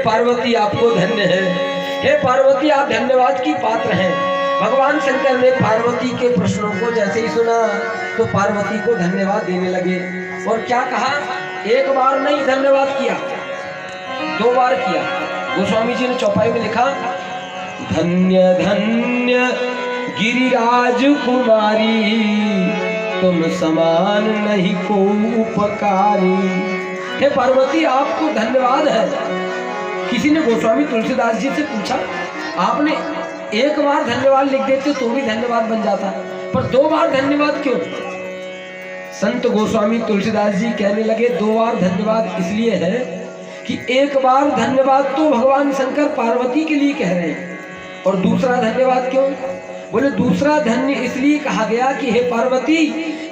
पार्वती आपको धन्य है। हे पार्वती आप धन्यवाद की पात्र हैं। भगवान शंकर ने पार्वती के प्रश्नों को जैसे ही सुना तो पार्वती को धन्यवाद देने लगे। और क्या कहा? एक बार नहीं धन्यवाद किया, 2 बार किया। गोस्वामी जी ने चौपाई में लिखा, धन्य धन्य गिरिराज कुमारी, तुम समान नहीं को उपकारी। हे पार्वती आपको धन्यवाद है। किसी ने गोस्वामी तुलसीदास जी से पूछा, आपने एक बार धन्यवाद लिख देते तो भी धन्यवाद बन जाता, पर 2 बार धन्यवाद क्यों? संत गोस्वामी तुलसीदास जी कहने लगे 2 बार धन्यवाद इसलिए है कि एक बार धन्यवाद तो भगवान शंकर पार्वती के लिए कह रहे हैं, और दूसरा धन्यवाद क्यों? बोले दूसरा धन्य इसलिए कहा गया कि हे पार्वती,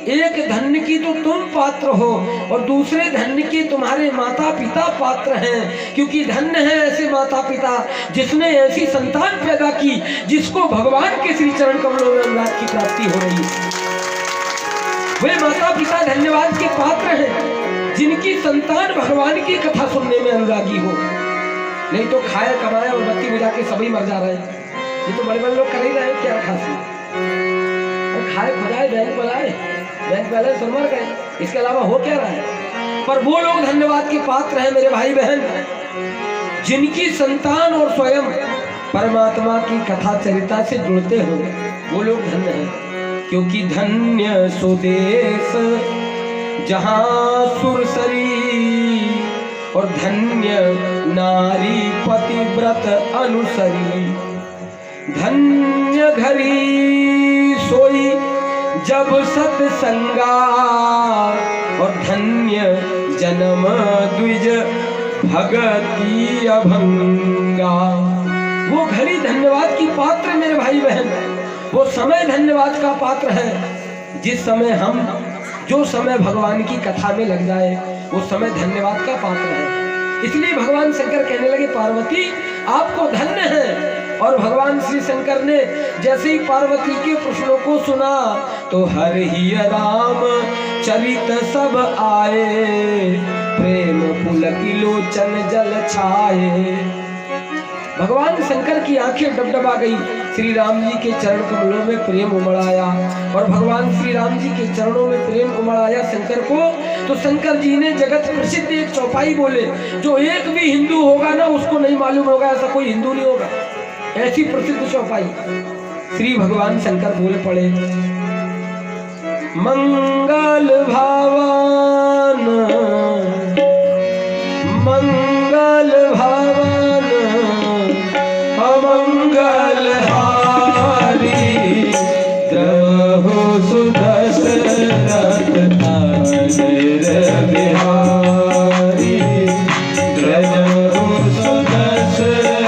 एक धन्य की तो तुम पात्र हो और दूसरे धन्य के तुम्हारे माता पिता पात्र हैं, क्योंकि धन्य है ऐसे माता पिता जिसने ऐसी संतान पैदा की जिसको भगवान के श्री चरण कमलों में अनुराग की प्राप्ति हो रही है। वे माता पिता धन्यवाद के पात्र हैं जिनकी संतान भगवान की कथा सुनने में अनुरागी हो। नहीं तो खाए कमाए और बत्ती बुझा के सभी मर जा रहे हैं। ये तो बड़े बड़े लोग कर ही रहे हैं, क्या खासी खाए खुदाए बैंक बनाए, बैंक बैलेंस मर गए, इसके अलावा हो क्या रहा है? पर वो लोग धन्यवाद के पात्र हैं मेरे भाई बहन, जिनकी संतान और स्वयं परमात्मा की कथा चरिता से जुड़ते हो, वो लोग धन्य हैं। क्योंकि धन्य सुदेश जहां सुरसरी, और धन्य नारी पतिव्रत अनुसरी। धन्य घरी सोई जब सत्संगा, और धन्य जन्म द्विज भगति अभंगा। वो घड़ी धन्यवाद की पात्र मेरे भाई बहन, वो समय धन्यवाद का पात्र है। जिस समय हम जो समय भगवान की कथा में लग जाए वो समय धन्यवाद का पात्र है। इसलिए भगवान शंकर कहने लगे पार्वती आपको धन्य है। और भगवान श्री शंकर ने जैसे ही पार्वती के प्रश्नों को सुना तो हर ही राम चरित सब आए, प्रेम पुलकी लोचन जल छाए। भगवान शंकर की आंखें डबडबा गई। श्री राम जी के चरण कमलों में प्रेम उमड़ आया, और भगवान श्री राम जी के चरणों में प्रेम उमड़ आया शंकर को। तो शंकर जी ने जगत प्रसिद्ध एक चौपाई बोले, जो एक भी हिंदू होगा ना उसको नहीं मालूम होगा, ऐसा कोई हिंदू नहीं होगा। ऐसी प्रसिद्ध चौपाई श्री भगवान शंकर बोल पड़े, मंगल भावन मंगल भावन अमंगल हारी, द्रवहु सुदशरथ बिहारी, द्रवहु सुदशरथ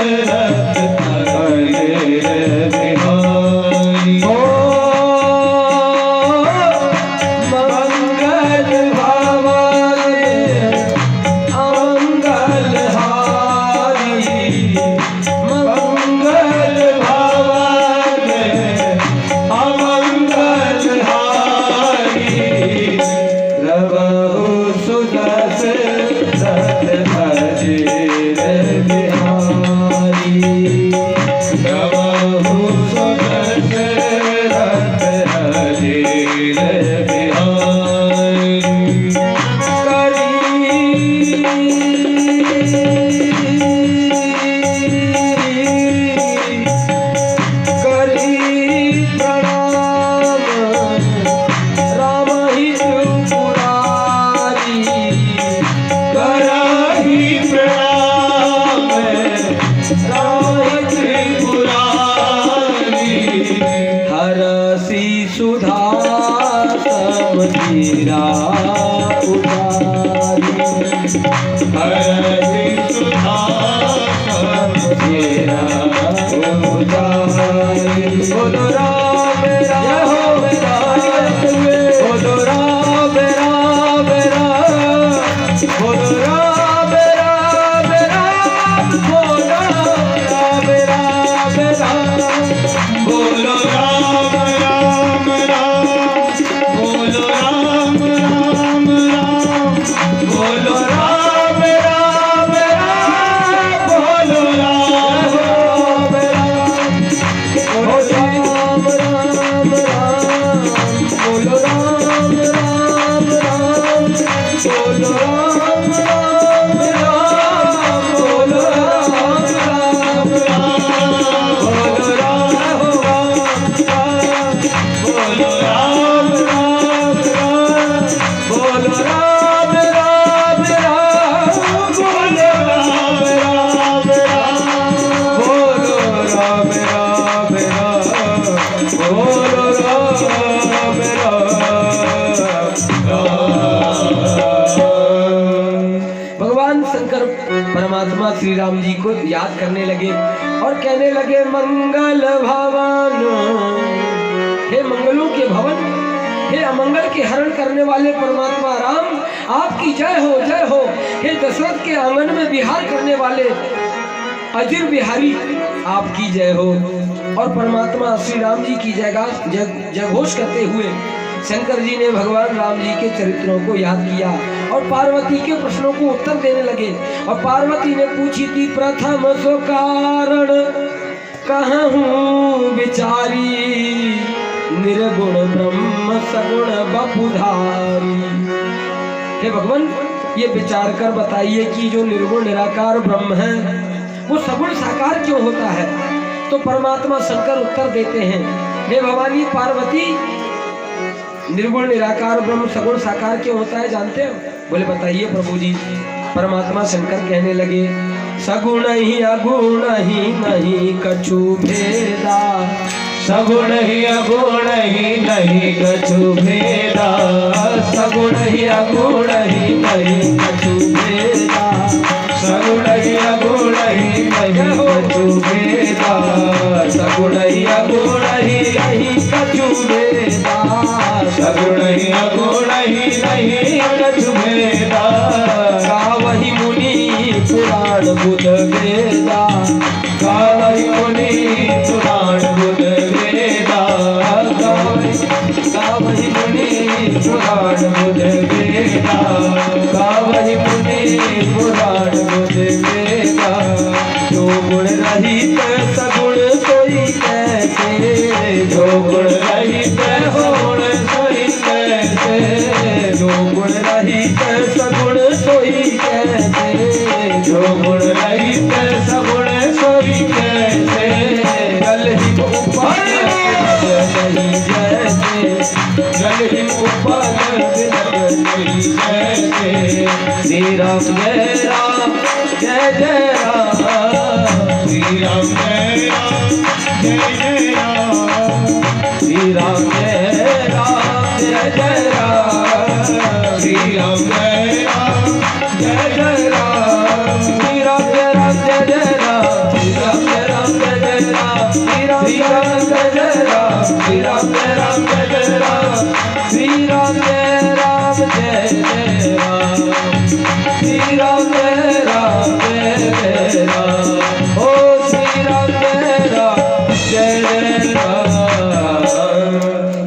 समझीरा उतारी हरि सुधा समझीरा उतारी बोलो राम राम बोलो राम राम राम बोलो राम राम राम बोलो राम राम राम बोलो राम राम राम बोलो राम राम राम बोलो राम राम राम बोलो राम राम राम बोलो राम राम राम बोलो राम राम राम बोलो राम राम राम बोलो राम बोलो राम राम राम बोलो राम राम राम बोलो राम राम राम बोलो राम राम राम बोलो भगवान शंकर परमात्मा श्री राम जी को याद करने लगे और कहने लगे मंगल भवन, हे मंगलों के भवन, हे अमंगल के हरण करने वाले परमात्मा राम, आपकी जय हो जय हो। हे दशरथ के आंगन में विहार करने वाले अजिर बिहारी, आपकी जय हो। और परमात्मा श्री राम जी की जयघोष करते हुए शंकर जी ने भगवान राम जी के चरित्रों को याद किया और पार्वती के प्रश्नों को उत्तर देने लगे। और पार्वती ने पूछी थी प्रथम सो कारण कहूँ विचारी, निर्गुण ब्रह्म सगुण बपुधारी। हे भगवान, ये विचार कर बताइए कि जो निर्गुण निराकार ब्रह्म है वो सगुण साकार क्यों होता है। तो परमात्मा शंकर उत्तर देते हैं, हे भवानी पार्वती, निर्गुण निराकार ब्रह्म सगुण साकार क्यों होता है जानते हो? बोले बताइए प्रभु जी। परमात्मा शंकर कहने लगे सगुण ही अगुण ही नहीं कछु भेदा, सगुण ही अगुण ही नहीं कछु भेदा, सगुण ही अगुण ही नहीं कछु भेदा, सगुण ही अगुण ही नहीं कछु भेदा, सगुण ही अगुण ही नहीं कछु भेदा, सगुण ही अगुण ही नहीं कछु भेदा। गावहि मुनि पुराण बुध वेदा, गावहि मुनि पुराण बुध वेदा, गावहि मुनि पुराण बुध वेदा, गावहि मुनि पुराण बुध वेदा। जो गुण रहित सगुण सोई कैसे, जो गुण रहित हो गुण सोई कैसे, जो गुण रहित सगुण सोई कैसे, जो गुण रहित सगुण सोई कैसे। जल ही उपलब्ध नहीं जैसे, जल ही उपलब्ध नहीं जैसे। श्री राम जय राम जय जय राम, श्री राम जय राम जय जय राम, श्री राम जय राम जय जय राम, श्री राम जय राम जय जय राम, श्री राम जय राम जय जय राम, श्री राम जय राम जय जय राम, श्री राम जय जय राम, श्री राम जय राम जय जय राम, श्री राम जय राम जय जय राम, श्री राम जय राम जय जय राम, ओ श्री राम जय राम जय जय राम।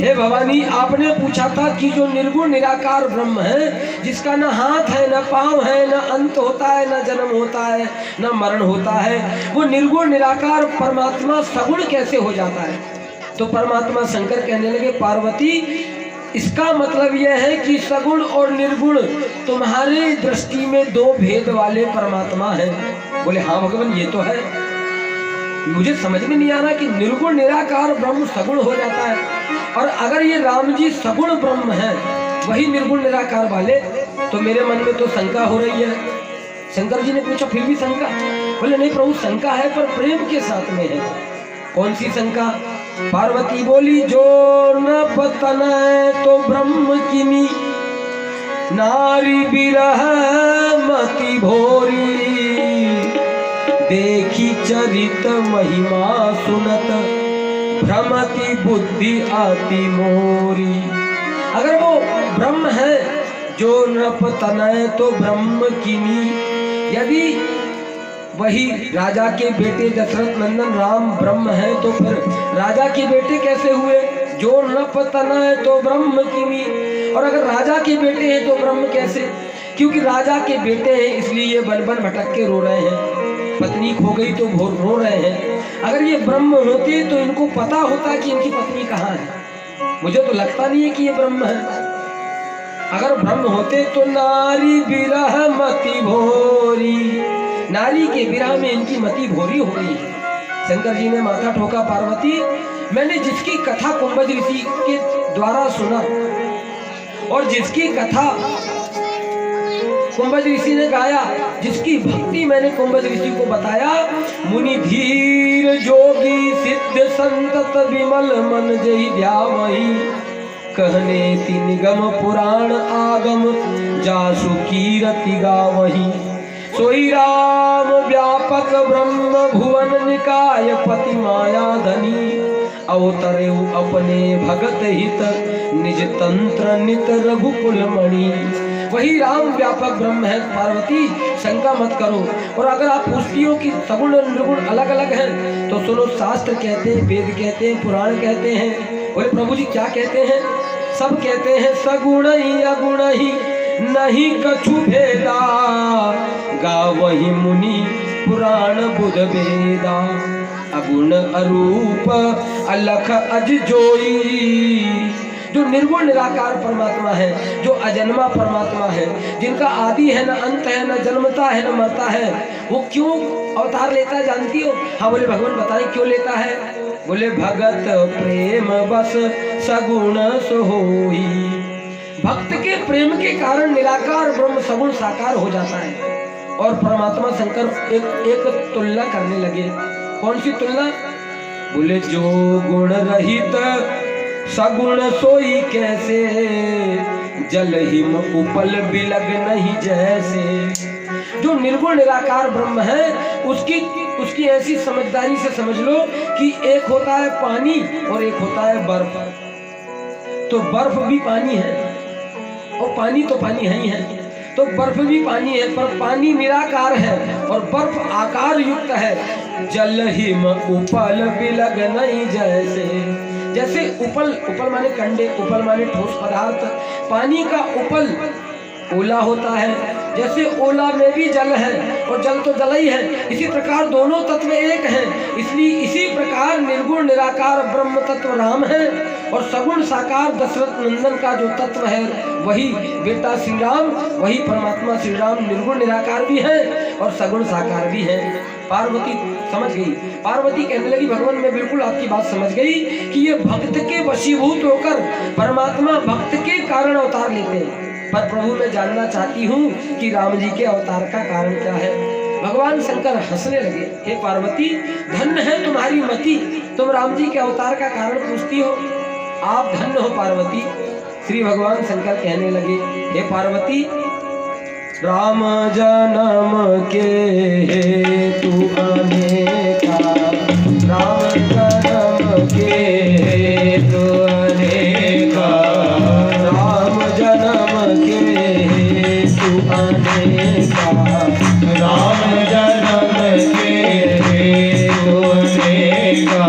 हे भवानी, आपने पूछा था कि जो निर्गुण निराकार ब्रह्म है, जिसका न हाथ है न पांव है, न अंत होता है न जन्म होता है न मरण होता है, वो निर्गुण निराकार परमात्मा सगुण कैसे हो जाता है? तो परमात्मा शंकर कहने लगे पार्वती, इसका मतलब यह है कि सगुण और निर्गुण तुम्हारे दृष्टि में दो भेद वाले परमात्मा हैं। बोले हाँ भगवान, ये तो है। मुझे समझ में नहीं आ रहा कि निर्गुण निराकार ब्रह्म सगुण हो जाता है, और अगर ये राम जी सगुण ब्रह्म है, वही निर्गुण निराकार वाले, तो मेरे मन में तो शंका हो रही है। शंकर जी ने पूछा फिर भी शंका? बोले नहीं प्रभु, शंका है पर प्रेम के साथ में है। कौन सी शंका? पार्वती बोली जो न पतन तो ब्रह्म किमी, नारी बिरह मति भोरी, देखी चरित महिमा सुनत, भ्रमति बुद्धि आती मोरी। अगर वो ब्रह्म है, जो नृप तनय तो ब्रह्म किमी, यदि वही राजा के बेटे दशरथ नंदन राम ब्रह्म है तो फिर राजा के बेटे कैसे हुए? जो नृप तनय तो ब्रह्म किमी, और अगर राजा के बेटे हैं तो ब्रह्म कैसे? क्योंकि राजा के बेटे हैं इसलिए ये बन बन भटक के रो रहे हैं, पत्नी खो गई तो रो रहे हैं। अगर ये ब्रह्म होते तो इनको पता होता कि इनकी पत्नी कहाँ है। मुझे तो लगता नहीं है कि ये ब्रह्म है। अगर ब्रह्म होते तो नारी बिरह मति भोरी, नारी के विरह में इनकी मति भोरी हो गई है। शंकर जी ने माथा ठोका, पार्वती मैंने जिसकी कथा कुंभज ऋषि के द्वारा सुना और जिसकी कथा कुंभज ऋषि ने गाया, जिसकी भक्ति मैंने कुंभज ऋषि को बताया, मुनि धीर जोगी सिद्ध संतत विमल मन जहि ध्यावहि, कहने ति निगम पुराण आगम जासु कीरति गावहि। सोई राम व्यापक ब्रह्म भुवन निकाय पति माया धनी, अवतरे अपने भगत हित निज तंत्र नित रघुकुल मणि। वही राम व्यापक ब्रह्म है पार्वती, शंका मत करो। और अगर आप पूछती हो कि सगुण और निर्गुण अलग अलग हैं तो सुनो, शास्त्र कहते हैं, वेद कहते हैं, पुराण कहते हैं। बोले प्रभु जी क्या कहते हैं? सब कहते हैं सगुण ही अगुण ही नहीं कछु भेदा, गावहि मुनि पुराण बुध वेदा। अगुण अरूप अलख अज जोई, जो निर्गुण निराकार परमात्मा है, जो अजन्मा परमात्मा है, जिनका आदि है न अंत है, न जन्मता है न मरता है, वो क्यों अवतार लेता जानती हो? हाँ बोले भगवान बताए क्यों लेता है? बोले भगत प्रेम बस सगुण सोई, भक्त के प्रेम के कारण निराकार ब्रह्म सगुण साकार हो जाता है। और परमात्मा शंकर एक तुलना करने लगे। कौन सी तुलना? बोले जो गुण रहित सगुण सोई कैसे, जल हिम उपल बिलग नहीं जैसे। जो निर्गुण निराकार ब्रह्म है उसकी ऐसी समझदारी से समझ लो कि एक होता है पानी और एक होता है बर्फ। तो बर्फ भी पानी है और पानी तो पानी है ही है, तो बर्फ भी पानी है, पर पानी निराकार है और बर्फ आकार युक्त है। जल हिम उपल बिलग नहीं जैसे, जैसे उपल माने कंडे, उपल माने ठोस पदार्थ। पानी का उपल ओला होता है, जैसे ओला में भी जल है और जल तो जल ही है, इसी प्रकार दोनों तत्व एक हैं। इसलिए इसी प्रकार निर्गुण निराकार ब्रह्म तत्व राम है और सगुण साकार दशरथ नंदन का जो तत्व है वही बेटा श्री राम, वही परमात्मा श्री राम निर्गुण निराकार भी है और सगुण साकार भी है। पार्वती समझ गई। पार्वती कहने लगी भगवान मैं बिल्कुल आपकी बात समझ गई कि ये भक्त के वशीभूत होकर परमात्मा भक्त के कारण अवतार लेते हैं, पर प्रभु मैं जानना चाहती हूँ कि राम जी के अवतार का कारण क्या है। भगवान शंकर हंसने लगे, हे पार्वती धन्य है तुम्हारी मति, तुम राम जी के अवतार का कारण पूछती हो, आप धन्य हो पार्वती। श्री भगवान शंकर कहने लगे, हे पार्वती राम जन्म के हेतु अनेका, राम जन्म के हेतु अनेका, राम जन्म के हेतु अनेका, राम जन्म के हेतु अनेका,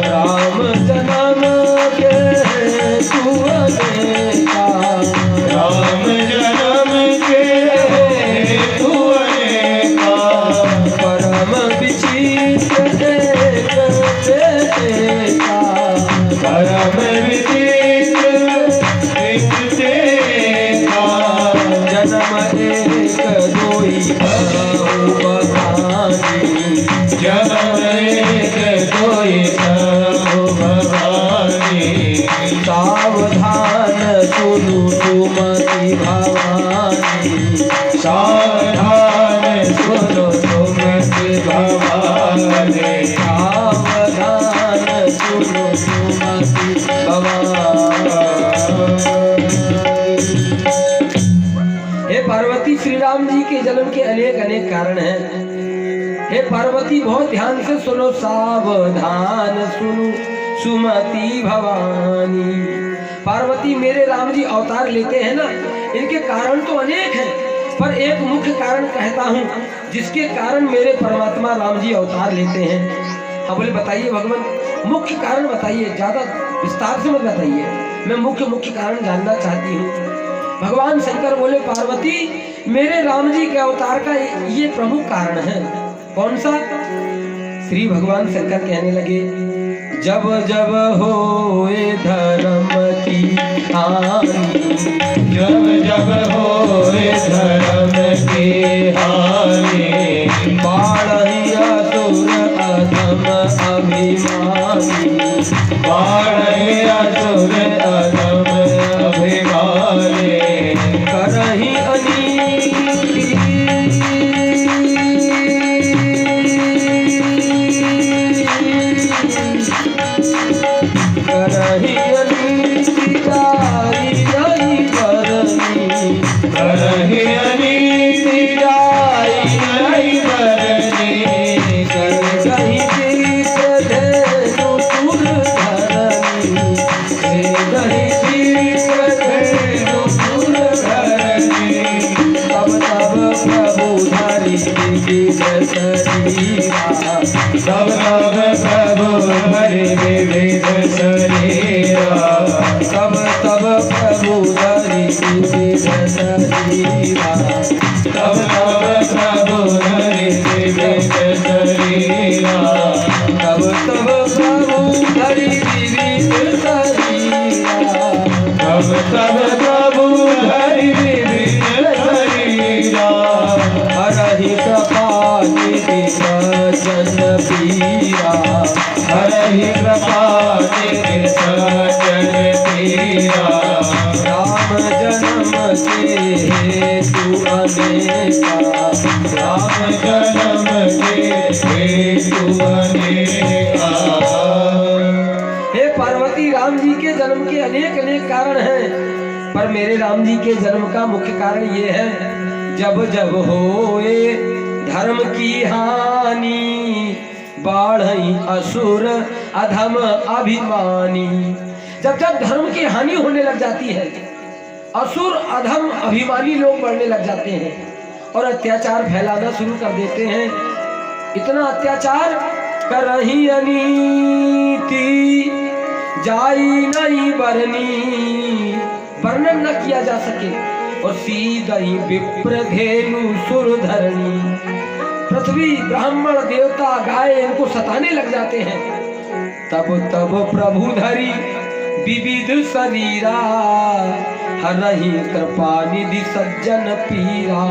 राम जन्म के हेतु अनेका, राम जन्म के हेतु अनेका, परम विचित्र एक देता, परम विचित्र एक देता, जन्म एक दोई बहु बखानी, जन्म एक दोई बहु बखानी, सावधान सुनु सुमति भवानी, सावधान सुनो सुमति भवानी, सावधान सुनु पार्वती श्री राम जी के जन्म के अनेक अनेक कारण हैं। हे पार्वती बहुत ध्यान से सुनो, सावधान सुनो सुमति भवानी। पार्वती मेरे राम जी अवतार लेते हैं ना, इनके कारण तो अनेक हैं, पर एक मुख्य कारण कहता हूँ जिसके कारण मेरे परमात्मा राम जी अवतार लेते हैं। हाँ बोले बताइए भगवान, मुख्य कारण बताइए, ज्यादा विस्तार से मत बताइए, मैं मुख्य कारण जानना चाहती हूँ। भगवान शंकर बोले पार्वती मेरे राम जी के अवतार का ये प्रमुख कारण है। कौन सा? श्री भगवान शंकर कहने लगे, जब जब होए धर्म की हानि, जब जब होए धर्म की हानि, बाढ़हि असुर अधम अभिमानी, बाढ़हि असुर अधम अभिमानी, करहि अनीति, करहि अनीति जाई जाई करनी, करहि अनीति जाई जाई करनी, करहि चित्र धेनु सुर धरनी, करहि चित्र धेनु सुर धरनी, तब तब प्रभु धरि विविध शरीरा, तब तब प्रभु धरि विविध शरीरा, तब तब प्रभु धरि विविध शरीरा, तब तब प्रभु धरि विविध शरीरा, तब तब प्रभु धरि विविध शरीरा, तब तब प्रभु धरि विविध शरीरा, हरहि कृपा निधि सज्जन पीरा, हरहि कृपा निधि सज्जन पीरा, राम जन्म के हेतु अनेका, राम जन्म के हेतु अनेका। हे पार्वती राम जी के जन्म के अनेक अनेक कारण हैं, पर मेरे राम जी के जन्म का मुख्य कारण ये है, जब जब होए धर्म की हानि, बाढ़हि असुर अधम अभिमानी। जब जब धर्म की हानि होने लग जाती है, असुर अधम अभिमानी लोग बढ़ने लग जाते हैं और अत्याचार फैलाना शुरू कर देते हैं। इतना अत्याचार करहि अनीति जाई नहीं बरनी, वर्णन न किया जा सके, और सीधई विप्र धेनु सुर धरणी। पृथ्वी ब्राह्मण देवता गाय इनको सताने लग जाते हैं। तब तब प्रभु धरी विविध शरीरा, हरहि कृपा निधि सज्जन पीरा।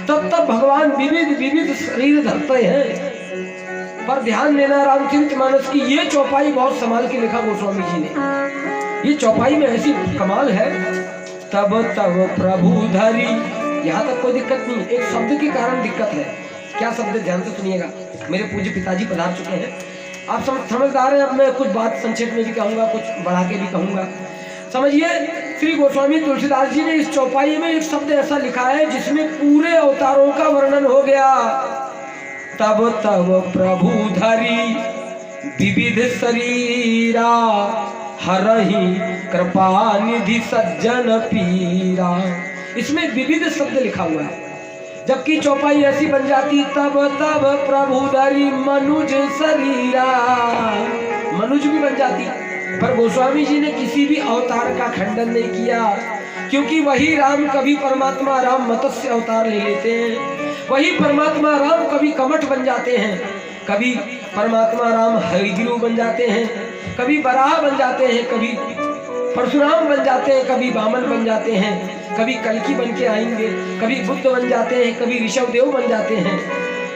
तब तब भगवान विविध विविध शरीर धरते हैं। पर ध्यान देना रामचरितमानस की ये चौपाई बहुत संभाल के लिखा गोस्वामी जी ने। ये चौपाई में ऐसी कमाल है, तब तब प्रभु धरी, यहाँ तक कोई दिक्कत नहीं, एक शब्द के कारण दिक्कत है। क्या शब्द, ध्यान से सुनिएगा, मेरे पूज्य पिताजी पधार चुके हैं, आप समझदार हैं। अब मैं कुछ बात संक्षेप में भी कहूंगा, कुछ बढ़ा के भी कहूंगा। समझिए, श्री गोस्वामी तुलसीदास जी ने इस चौपाई में एक शब्द ऐसा लिखा है जिसमें पूरे अवतारों का वर्णन हो गया। तब तब प्रभु धरी विविध शरीरा, हरहि कृपा निधि सज्जन पीरा। इसमें विविध शब्द लिखा हुआ है, जबकि चौपाई ऐसी बन जाती, तब तब प्रभु धरी मनुज शरीरा, मनुज भी बन जाती। पर गोस्वामी जी ने किसी भी अवतार का खंडन नहीं किया, क्योंकि वही राम कभी परमात्मा राम मत्स्य अवतार ले लेते हैं, वही परमात्मा राम कभी कमठ बन जाते हैं, कभी परमात्मा राम हरिगिरु बन जाते हैं, कभी बराह बन जाते हैं, कभी परशुराम बन जाते हैं, कभी वामन बन जाते हैं, कभी कल्कि बन के आएंगे, कभी बुद्ध बन जाते हैं, कभी ऋषभ देव बन जाते हैं।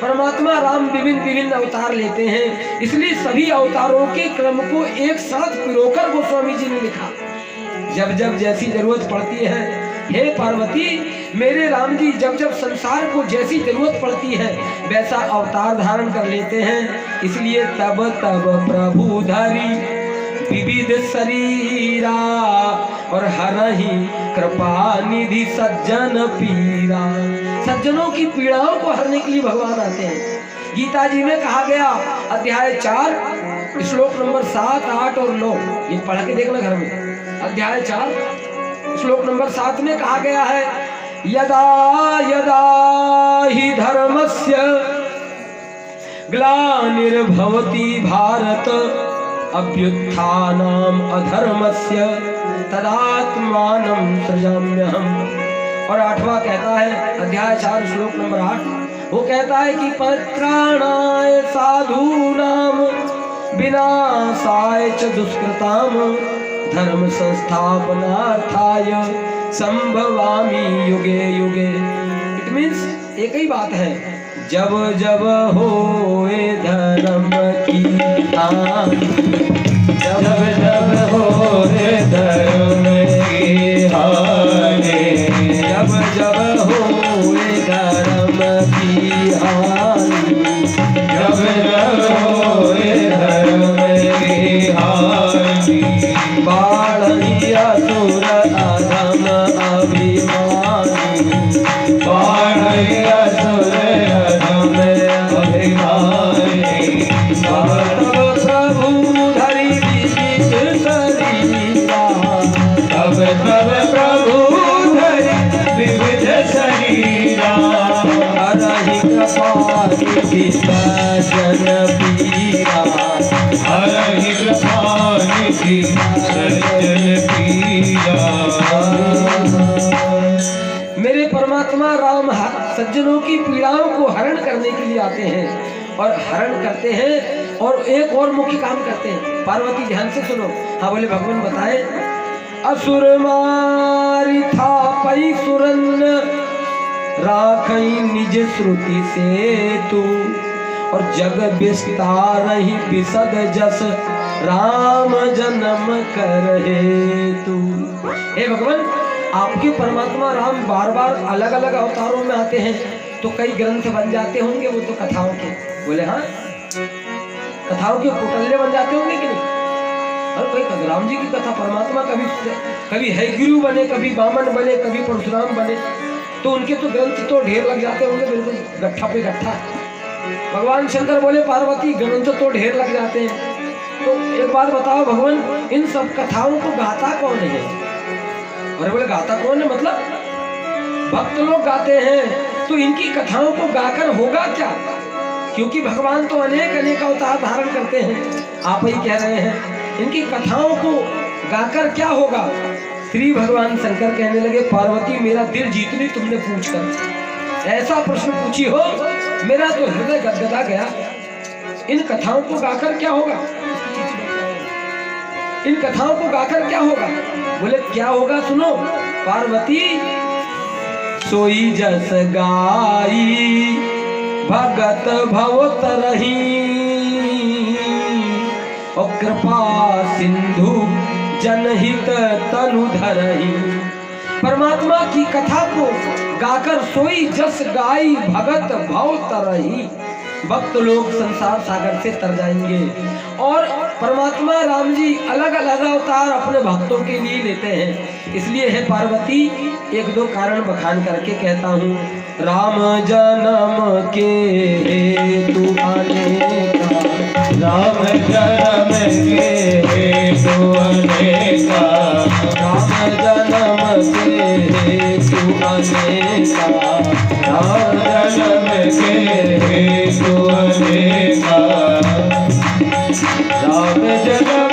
परमात्मा राम विभिन्न विभिन्न अवतार लेते हैं, इसलिए सभी अवतारों के क्रम को एक साथ पिरोकर गोस्वामी जी ने लिखा। जब जब जैसी जरूरत पड़ती है, हे पार्वती मेरे राम जी जब जब संसार को जैसी जरूरत पड़ती है वैसा अवतार धारण कर लेते हैं। इसलिए तब तब प्रभु धरी विविध शरीरा और हरहि कृपा निधि सज्जन पीरा। सज्जनों की पीड़ाओं को हरने के लिए भगवान आते हैं। गीता जी में कहा गया अध्याय 4 श्लोक नंबर 7, 8 और 9, ये पढ़ के देखना घर में। अध्याय 4 श्लोक नंबर 7 में कहा गया है यदा यदा हि धर्मस्य ग्लानिर्भवति भारत अभ्युत्थानम् अधर्मस्य तदात्मानं सृजाम्यहम्। और 8वां कहता है अध्याय 4 श्लोक नंबर 8, वो कहता है कि पत्राणाय साधूनाम विनाशाय च दुष्कृताम धर्म संस्थापनार्थाय संभवामि युगे युगे। इट मीन्स एक ही बात है, जब जब होए धर्म की हानि, जब जब होए धर्म की हानि, जब जब होए धर्म की हानि, जब जब होए धर्म की हानि, बाढ़ी असुर अधम अभिमानी, बाढ़ी असुर अधम अभिमानी, तब प्रभु धरि विविध शरीरा, तब तब प्रभु धरि विविध शरीरा, हरहि कृपा निधि सज्जन पीरा, हरहि कृपा निधि सज्जन पीरा। मेरे परमात्मा राम सज्जनों की पीड़ाओं को हरण करने के लिए आते हैं और हरण करते हैं। और एक और मुख्य काम करते हैं। पार्वती ध्यान से सुनो। हाँ बोले भगवान बताए असुर मारी था पई सुरन राखई निज श्रुति से तू, और जग विस्तार ही विसद जस राम जन्म करे तू। हे भगवान, आपके परमात्मा राम बार बार अलग अलग अवतारों में आते हैं तो कई ग्रंथ बन जाते होंगे, वो तो कथाओं के। बोले हाँ, कथाओं के पुतल्ले बन जाते होंगे कि नहीं? और कोई राम जी की कथा परमात्मा कभी हैगिरु बने, कभी बामन बने, कभी परशुराम बने, तो उनके तो ग्रंथ तो ढेर लग जाते होंगे, बिल्कुल गट्ठा पे गट्ठा। भगवान शंकर बोले पार्वती ग्रंथ तो ढेर लग जाते हैं, तो एक बात बताओ भगवान, इन सब कथाओं को गाता कौन है? और बोले गाता कौन है? मतलब भक्त लोग गाते हैं, तो इनकी कथाओं को गाकर होगा क्या? क्योंकि भगवान तो अनेक अनेक अवतार धारण करते हैं, आप ही कह रहे हैं। इनकी कथाओं को गाकर क्या होगा? श्री भगवान शंकर कहने लगे पार्वती मेरा दिल जीतनी तुमने पूछकर, ऐसा प्रश्न पूछी हो मेरा तो हृदय गदगदा गया। इन कथाओं को गाकर क्या होगा? इन कथाओं को गाकर क्या होगा? बोले क्या होगा सुनो। पार्वती सोई जस गाई भगत भव तरही, और कृपा सिंधु जनहित तनु धरही। परमात्मा की कथा को गाकर सोई जस गाई भगत भव तरही, भक्त लोग संसार सागर से तर जाएंगे। और परमात्मा राम जी अलग अलग अवतार अपने भक्तों के लिए लेते हैं। इसलिए है पार्वती एक दो कारण बखान करके कहता हूँ। राम जन्म के हेतु अनेका, राम जन्म के हेतु अनेका, राम जन्म के हेतु अनेका, राम जन्म के हेतु अनेका, राम जन्म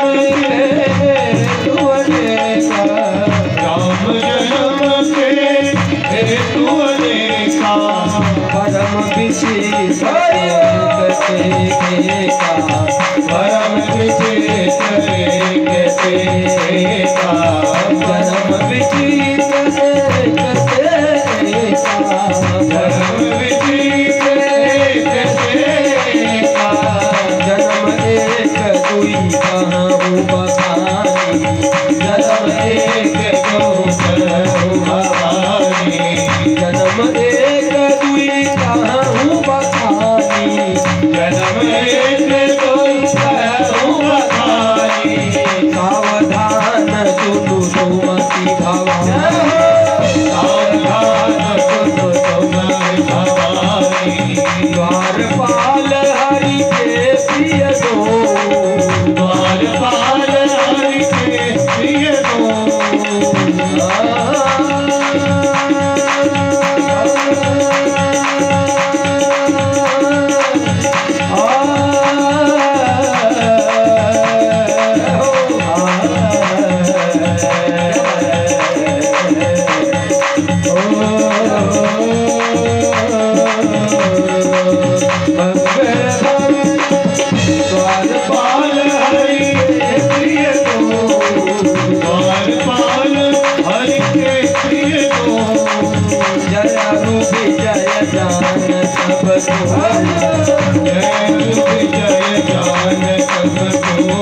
के हेतु अनेका, राम जन्म के हेतु अनेका, परम विशेष का, परम विशेष का, परम विचित धर्म विचित का, जन्म एक दुई कहूँ बखानी, जन्म एक दो कहूँ भवानी, जन्म एक दुई कहूँ बखानी, जन्म एक दो कहूँ भवानी, सावधान सुनो तुम्हारी भवानी। द्वारपाल हरि के प्रिय दो, द्वारपाल हरि के प्रिय दो। द्वारपाल हरि के प्रिय दो। द्वारपाल हरि के प्रिय दो। जय रूप जय जान सब को, जय रूप जय जान सब को।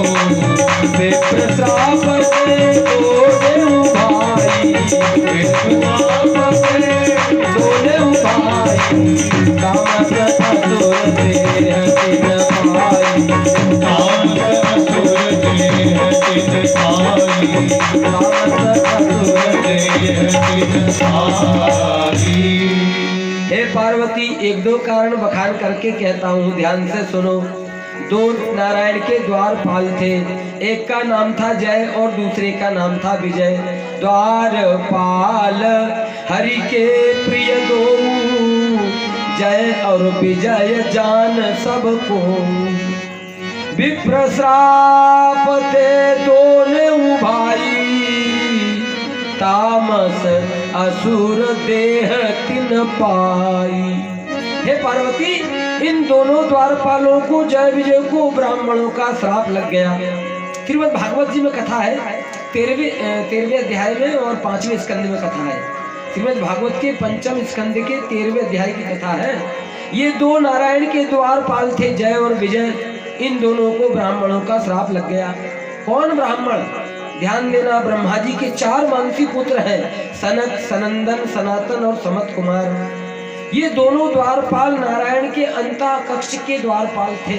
विप्र श्राप से दोने भाई, विश्वाप से दोने भाई, काम प्रथा तोर देह तिन पाई, काम असुर देह तिन पाई। काम प्रथा तोर देह तिन पाई। हे पार्वती, एक दो कारण बखान करके कहता हूँ, ध्यान से सुनो। दो नारायण के द्वारपाल थे, एक का नाम था जय और दूसरे का नाम था विजय। द्वारपाल हरि के प्रिय दो, जय और विजय जान सबको। विप्र श्राप ते दोने भाई, तामस असुर देह तिन पाई। हे पार्वती, इन दोनों द्वारपालों को, जय विजय को, ब्राह्मणों का श्राप लग गया। श्रीमद् भागवत जी में कथा है, 13वें अध्याय में और 5वें स्कंद में कथा है। श्रीमद् भागवत के 5वें स्कंद के 13वें अध्याय की कथा है। ये दो नारायण के द्वारपाल थे, जय और विजय। इन दोनों को ब्राह्मणों का श्राप लग गया। कौन ब्राह्मण? ध्यान देना, ब्रह्मा जी के 4 मानसी पुत्र हैं, सनक, सनंदन, सनातन और समत कुमार। ये दोनों द्वारपाल नारायण के अंता कक्ष के द्वारपाल थे।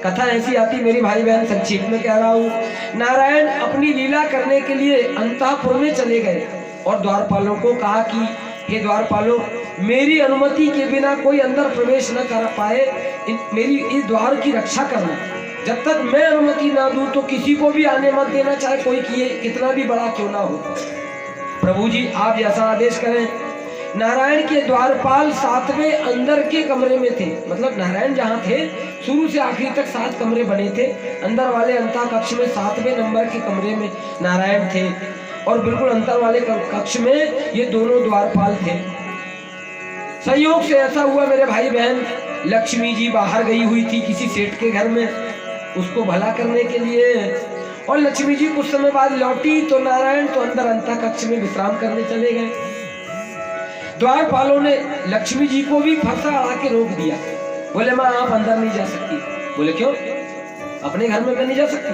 कथा ऐसी आती, मेरी भाई बहन, संक्षेप में कह रहा हूँ। नारायण अपनी लीला करने के लिए अंतःपुर में चले गए और द्वारपालों को कहा कि हे द्वारपालों, मेरी अनुमति के बिना कोई अंदर प्रवेश न कर पाए, मेरी इस द्वार की रक्षा करना। जब तक मैं अनुमति ना दूं तो किसी को भी आने मत देना, चाहे कोई कितना भी बड़ा क्यों ना हो। प्रभु जी, आप जैसा आदेश करें। नारायण के द्वारपाल 7वें अंदर के कमरे में थे। मतलब नारायण जहाँ थे, शुरू से आखिरी तक 7 कमरे बने थे। अंदर वाले अंता कक्ष में 7वें नंबर के कमरे में नारायण थे और बिल्कुल अंतर वाले कक्ष में ये दोनों द्वारपाल थे। संयोग से ऐसा हुआ मेरे भाई बहन, लक्ष्मी जी बाहर गई हुई थी किसी सेठ के घर में, उसको भला करने के लिए, और लक्ष्मी जी कुछ समय बाद लौटी तो नारायण तो अंदर अंता कक्ष में विश्राम करने चले गए। द्वारपालों ने लक्ष्मी जी को भी फंसा अड़ा के रोक दिया। बोले, माँ आप अंदर नहीं जा सकती। बोले, क्यों? अपने घर में मैं नहीं जा सकती?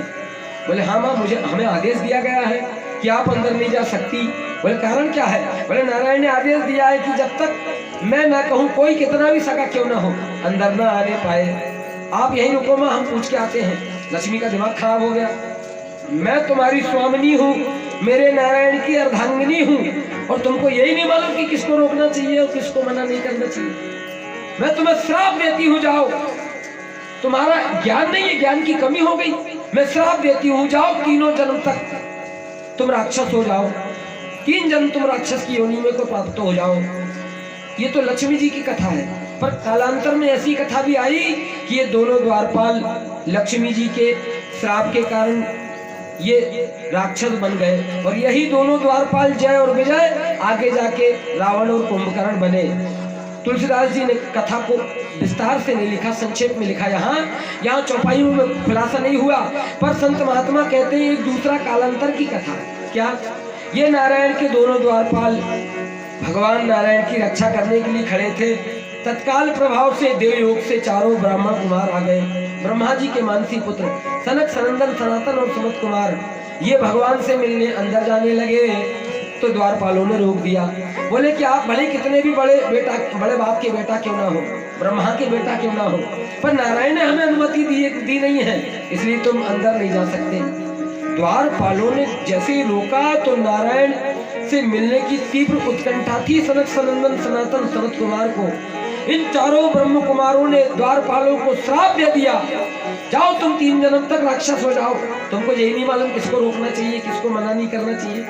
बोले, हाँ माँ, हमें आदेश दिया गया है कि आप अंदर नहीं जा सकती। बोले, कारण क्या है? बोले, नारायण ने आदेश दिया है कि जब तक मैं ना कहूँ, कोई कितना भी सगा क्यों ना हो, अंदर ना आने पाए। आप यहीं रुको माँ, हम पूछ के आते हैं। लक्ष्मी का दिमाग खराब हो गया। मैं तुम्हारी स्वामिनी हूँ, मेरे नारायण की अर्धांगिनी हूँ, और तुमको यही नहीं मालूम कि किसको रोकना चाहिए और किसको मना नहीं करना चाहिए। मैं तुम्हें श्राप देती हूँ, जाओ। तुम्हारा ज्ञान नहीं है, ज्ञान की कमी हो गई। मैं श्राप देती हूँ, जाओ, 3 जन्म तक तुम राक्षस हो जाओ, 3 जन्म तुम राक्षस की योनि में को प्राप्त हो जाओ। ये तो लक्ष्मी जी की कथा है, पर कालांतर में ऐसी कथा भी आई कि ये दोनों द्वारपाल लक्ष्मी जी के श्राप के कारण ये राक्षस बन गए, और यही दोनों द्वारपाल जय और विजय आगे जाके रावण और कुंभकर्ण बने। तुलसीदास जी ने कथा को विस्तार से नहीं लिखा, संक्षेप में लिखा। यहाँ चौपाइयों में खुलासा नहीं हुआ, पर संत महात्मा कहते हैं एक दूसरा कालांतर की कथा। क्या? ये नारायण के दोनों द्वारपाल भगवान नारायण की रक्षा करने के लिए खड़े थे। तत्काल प्रभाव से देवयोग से 4 ब्राह्मण कुमार आ गए, ब्रह्मा जी के मानसी पुत्र सनक, सनंदन, सनातन और सुमत कुमार। ये भगवान से मिलने अंदर जाने लगे तो द्वारपालों ने रोक दिया। बोले कि आप भले कितने भी बड़े बाप के बेटा क्यों ना हो, ब्रह्मा के बेटा क्यों ना हो, पर नारायण ने हमें अनुमति दी नहीं है, इसलिए तुम अंदर नहीं जा सकते। द्वारपालों ने जैसे ही रोका तो नारायण से मिलने की तीव्र उत्कंठा थी सनक सनंदन सनातन सनत कुमार को। इन चारों ब्रह्म कुमारों ने द्वारपालों को श्राप दे दिया, जाओ तुम 3 जन्म तक राक्षस हो जाओ। तुमको यही नहीं मालूम किसको रोकना चाहिए, किसको मना नहीं करना चाहिए,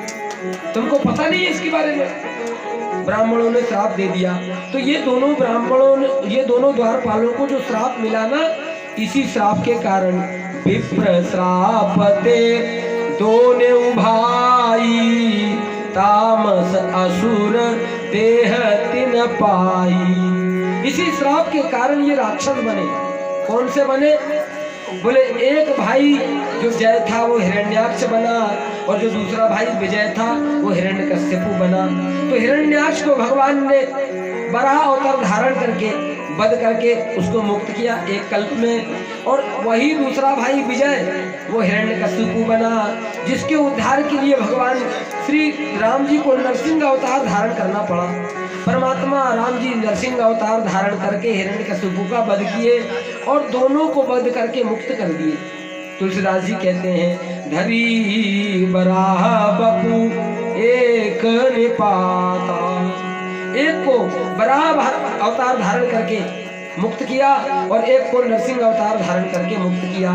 तुमको पता नहीं है इसके बारे में। ब्राह्मणों ने श्राप दे दिया। तो ये दोनों ब्राह्मणों ने, ये दोनों द्वारपालों को जो श्राप मिला ना, इसी श्राप के कारण विप्र श्रापते दोने भाई, तामस असुर देह तिन पाई। इसी श्राप के कारण ये राक्षस बने। कौन से बने? बोले एक भाई जो जय था वो हिरण्याक्ष बना, और जो दूसरा भाई विजय था वो हिरण्यकश्यपु बना। तो हिरण्याक्ष को भगवान ने बराह अवतार धारण करके वध करके उसको मुक्त किया एक कल्प में, और वही दूसरा भाई विजय वो हिरण्यकश्यपु बना, जिसके उद्धार के लिए भगवान श्री राम जी को नरसिंह अवतार धारण करना पड़ा। परमात्मा राम जी नरसिंह अवतार धारण करके हिरण्यकश्यपु का वध किए और दोनों को वध करके मुक्त कर दिए। तुलसीदास जी कहते हैं, धरी बराह बपू एक निपाता, एक को बराह अवतार धारण करके मुक्त किया और एक को नरसिंह अवतार धारण करके मुक्त किया।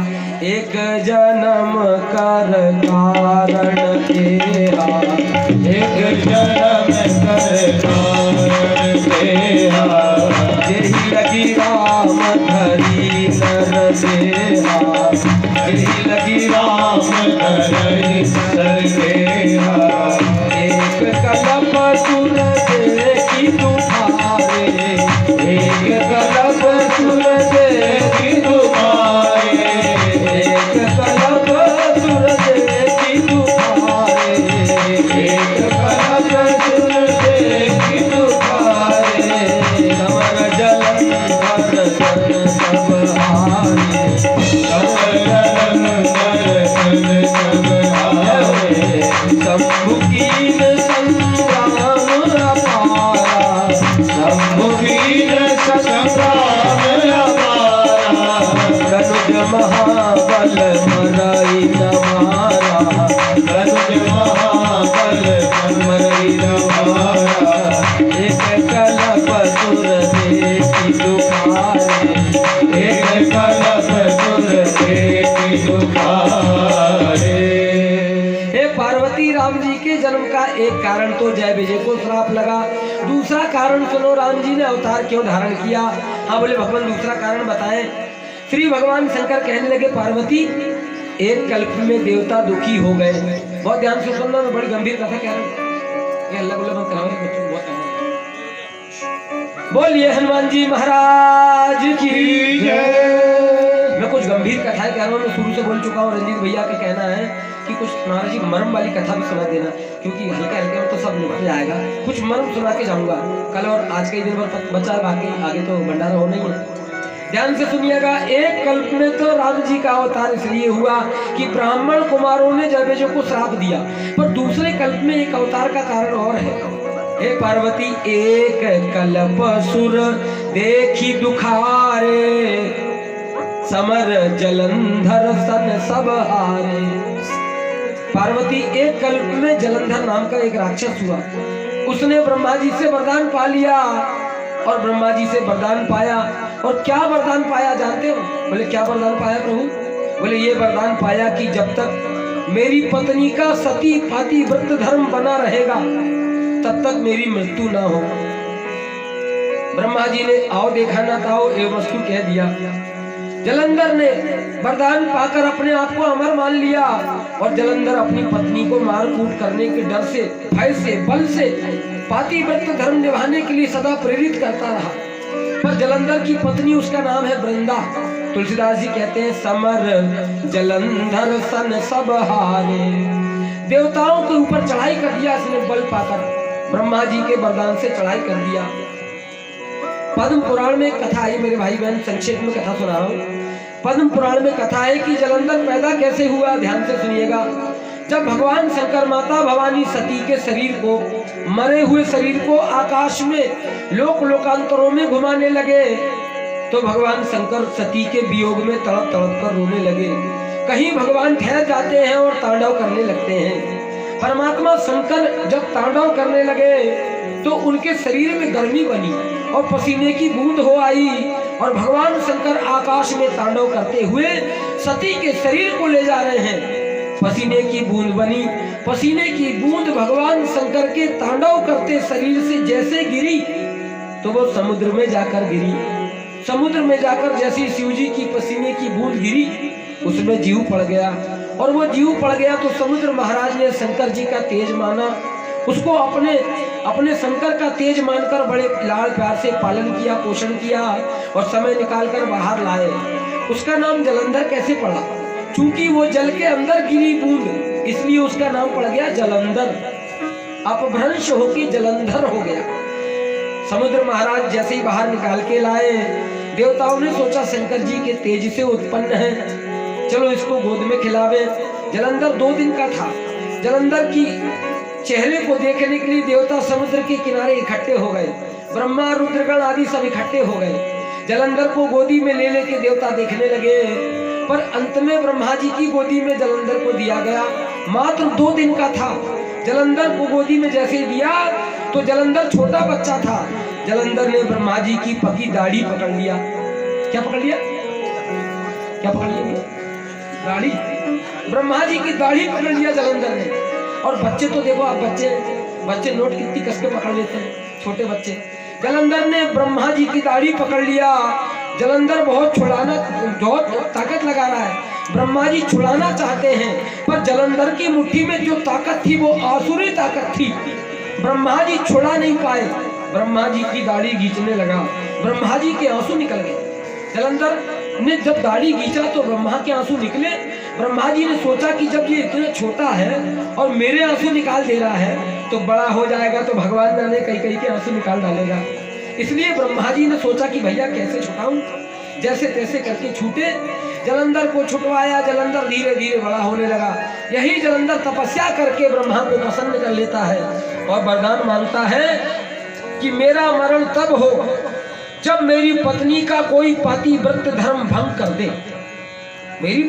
एक जन्म कर कारण तेरा, एक जन्म कर कारण तेरा, यही लगी राम धरी नर देहा, यही लगी राम धरी नर देहा। एक कलप सुर देखी तुम्हारे, एक कलप सुर देखी तुम्हारे, एक कलप सुर देखी तुम्हारे, एक कलप सुर देखी तुम्हारे। समर जलंधर सन सब हारे, शंभु कीन संग्राम अपारा, शंभुवीर संग्राम अपारा, कनुज महाबल मरई न मारा, कनुज महाबल मरई न मारा। एक कलप सुर देखी तुम्हारे, एक कलप सुर देखी तुम्हारे। हे पार्वती, राम जी के जन्म का एक कारण तो जय विजय को श्राप लगा, दूसरा कारण सुनो राम जी ने अवतार क्यों धारण किया। हाँ बोले भगवान दूसरा कारण बताएं। श्री भगवान शंकर कहने लगे, पार्वती एक कल्प में देवता दुखी हो गए। बहुत ध्यान से सुनना, मैं बड़ी गंभीर कथा कह रहा हूँ, ये अल्लाह बोले मत कराओ, बच्चों को बहुत कहना। बोलिए हनुमान जी महाराज की जय। मैं कुछ गंभीर कथाएं कह रहा हूँ, मैं शुरू से बोल चुका हूँ। रंजीत भैया का कहना है कि कुछ महाराज जी मर्म वाली कथा भी सुना देना, क्योंकि हल्का हल्के में तो सब निकल जाएगा। कुछ मर्म सुना के जाऊंगा कल और आज के ही दिन भर बचा, बाकी आगे तो भंडारा होना ही है। ध्यान से सुनिएगा। एक कल्प में तो राम जी का अवतार इसलिए हुआ कि ब्राह्मण कुमारों ने जय को श्राप दिया, पर दूसरे कल्प में एक अवतार का कारण और है। हे पार्वती, एक कल्प सुर देखी दुखारे, समर जलंधर सन सब हारे। पार्वती, एक कल्प में जलंधर नाम का एक राक्षस हुआ, उसने ब्रह्मा जी से वरदान पा लिया और ब्रह्मा जी से वरदान पाया। और क्या वरदान पाया जानते हो? बोले क्या वरदान पाया प्रभु? बोले ये वरदान पाया कि जब तक मेरी पत्नी का सती पाती व्रत धर्म बना रहेगा तब तक मेरी मृत्यु ना हो। ब्रह्मा जी ने आओ देखा ना ताओ एवं वस्तु कह दिया। जलंधर ने वरदान पाकर अपने आप को अमर मान लिया और जलंधर अपनी पत्नी को मार कूट करने के डर से, भय से, बल से पातिव्रत धर्म निभाने के लिए सदा प्रेरित करता रहा। पर जलंधर की पत्नी, उसका नाम है वृंदा। तुलसीदास जी कहते हैं, समर जलंधर सन सब हारे। देवताओं के ऊपर चढ़ाई कर दिया इसने बल पाकर, ब्रह्मा जी के वरदान से चढ़ाई कर दिया। पद्म पुराण में कथा आई, मेरे भाई बहन संक्षेप में कथा सुना रहा हूँ। पद्म पुराण में कथा है कि जलंधर पैदा कैसे हुआ। ध्यान से सुनिएगा। जब भगवान शंकर माता भवानी सती के शरीर को, मरे हुए शरीर को आकाश में लोकांतरों में घुमाने लगे तो भगवान शंकर सती के वियोग में तड़प तड़प कर रोने लगे। कहीं भगवान ठहर जाते हैं और तांडव करने लगते हैं। परमात्मा शंकर जब तांडव करने लगे तो उनके शरीर में गर्मी बनी और पसीने की बूंद हो आई और भगवान शंकर आकाश में तांडव करते हुए सती के शरीर को ले जा रहे हैं। पसीने की बूंद बनी, पसीने की बूंद भगवान शंकर के तांडव करते शरीर से जैसे गिरी तो वो समुद्र में जाकर गिरी। समुद्र में जाकर जैसे शिव जी की पसीने की बूंद गिरी उसमें जीव पड़ गया और वो जीव पड़ गया तो समुद्र महाराज ने शंकर जी का तेज माना, उसको अपने शंकर का तेज मानकर बड़े लाड़ प्यार से पालन किया, पोषण किया और समय निकालकर बाहर लाए। उसका नाम जलंधर कैसे पड़ा? चूंकि वो जल के अंदर गिरी बूंद, इसलिए उसका नाम पड़ गया जलंधर। अपभ्रंश होके जलंधर हो गया। समुद्र महाराज जैसे ही बाहर निकाल के लाए, देवताओं ने सोचा शंकर जी के तेज से उत्पन्न है, चलो इसको गोद में खिलावे। जलंधर 2 दिन का था। जलंधर की चेहरे को देखने के लिए देवता समुद्र के किनारे इकट्ठे हो गए। ब्रह्मा रुद्रगण आदि सब इकट्ठे हो गए। जलंधर को गोदी में ले लेके देवता देखने लगे, पर अंत में ब्रह्मा जी की गोदी में जलंधर को दिया गया। मात्र 2 दिन का था। जलंधर को गोदी में जैसे दिया तो जलंधर छोटा बच्चा था। जलंधर ने ब्रह्मा जी की पकी दाढ़ी पकड़ लिया। क्या पकड़ लिया? क्या पकड़ लिया? दाढ़ी। ब्रह्मा जी की दाढ़ी पकड़ लिया जलंधर ने। और बच्चे तो देखो आप, बच्चे नोट कितनी कस के पकड़ लेते हैं, छोटे बच्चे। जलंधर ने ब्रह्मा जी की दाढ़ी पकड़ लिया। जलंधर बहुत ताकत लगा रहा है। ब्रह्मा जी छुड़ाना चाहते हैं, पर जलंधर की मुट्ठी में जो ताकत थी वो आसुरी ताकत थी। ब्रह्मा जी छुड़ा नहीं पाए। ब्रह्मा जी की दाढ़ी खींचने लगा, ब्रह्मा जी के आंसू निकल गए। जलंधर ने जब दाढ़ी खींचा तो ब्रह्मा के आंसू निकले। ब्रह्मा जी ने सोचा कि जब ये इतना छोटा है और मेरे आंसू निकाल दे रहा है तो बड़ा हो जाएगा तो भगवान जाने कई के आंसू निकाल डालेगा। इसलिए ब्रह्मा जी ने सोचा कि भैया कैसे छुटाऊं। जैसे तैसे करके छूटे, जलंधर को छुटवाया। जलंधर धीरे धीरे बड़ा होने लगा। यही जलंधर तपस्या करके ब्रह्मा को प्रसन्न कर लेता है और वरदान मांगता है कि मेरा मरण तब हो जब मेरी पत्नी का कोई पातिव्रत्य धर्म भंग कर दे। मेरी